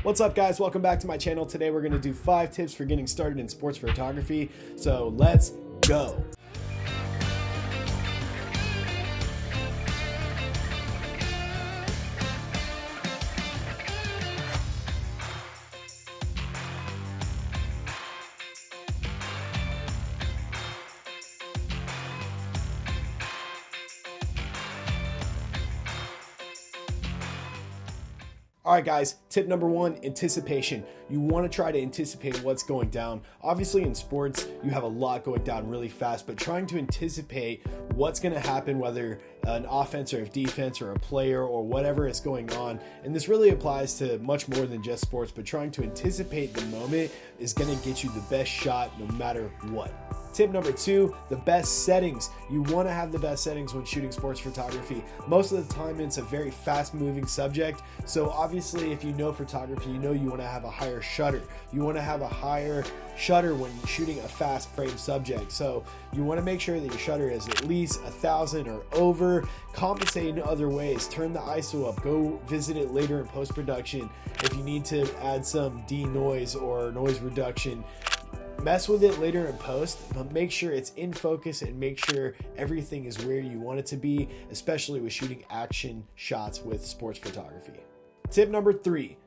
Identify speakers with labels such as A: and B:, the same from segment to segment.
A: What's up, guys? Welcome back to my channel. Today we're going to do 5 tips for getting started in sports photography. So let's go. All right, guys, tip number 1, anticipation. You want to try to anticipate what's going down. Obviously in sports, you have a lot going down really fast, but trying to anticipate what's going to happen, whether an offense or a defense or a player or whatever is going on. And this really applies to much more than just sports, but trying to anticipate the moment is going to get you the best shot no matter what. Tip number 2, the best settings. You want to have the best settings when shooting sports photography. Most of the time it's a very fast moving subject. So obviously if you know photography, you know you want to have a higher shutter. You want to have a higher shutter when shooting a fast frame subject. So you want to make sure that your shutter is at least 1,000 or over. Compensate in other ways. Turn the ISO up. Go visit it later in post-production if you need to add some denoise or noise reduction. Mess with it later in post, but make sure it's in focus and make sure everything is where you want it to be, especially with shooting action shots with sports photography. Tip number 3,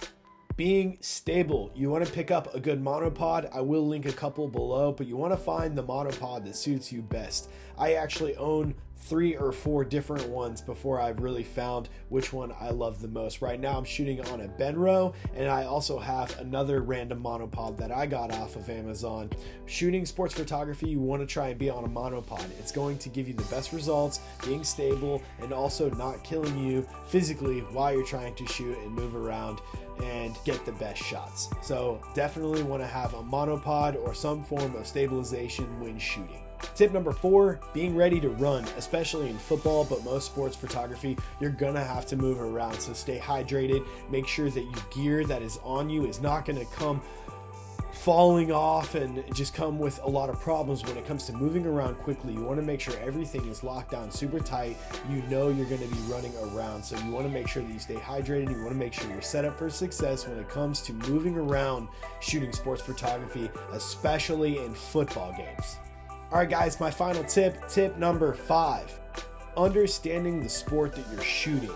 A: being stable. You want to pick up a good monopod. I will link a couple below, but you want to find the monopod that suits you best. I actually own 3 or 4 different ones before I've really found which one I love the most. Right now I'm shooting on a Benro, and I also have another random monopod that I got off of Amazon. Shooting sports photography, you want to try and be on a monopod. It's going to give you the best results, being stable and also not killing you physically while you're trying to shoot and move around and get the best shots. So definitely want to have a monopod or some form of stabilization when shooting. Tip number 4, being ready to run, especially in football, but most sports photography, you're gonna have to move around. So stay hydrated. Make sure that your gear that is on you is not gonna come falling off and just come with a lot of problems when it comes to moving around quickly. You want to make sure everything is locked down super tight. You know you're going to be running around, so you want to make sure that you stay hydrated. You want to make sure you're set up for success when it comes to moving around shooting sports photography, especially in football games. All right, guys, my final tip number 5, understanding the sport that you're shooting.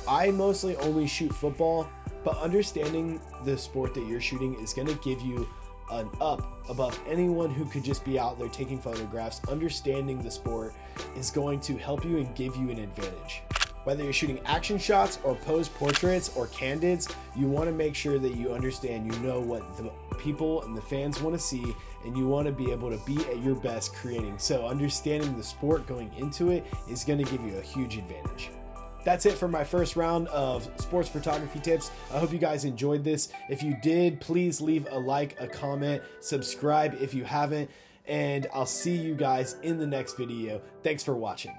A: I mostly only shoot football, but understanding the sport that you're shooting is going to give you an up above anyone who could just be out there taking photographs. Understanding the sport is going to help you and give you an advantage. Whether you're shooting action shots or pose portraits or candids, you want to make sure that you understand, you know what the people and the fans want to see, and you want to be able to be at your best creating. So understanding the sport going into it is going to give you a huge advantage. That's it for my first round of sports photography tips. I hope you guys enjoyed this. If you did, please leave a like, a comment, subscribe if you haven't, and I'll see you guys in the next video. Thanks for watching.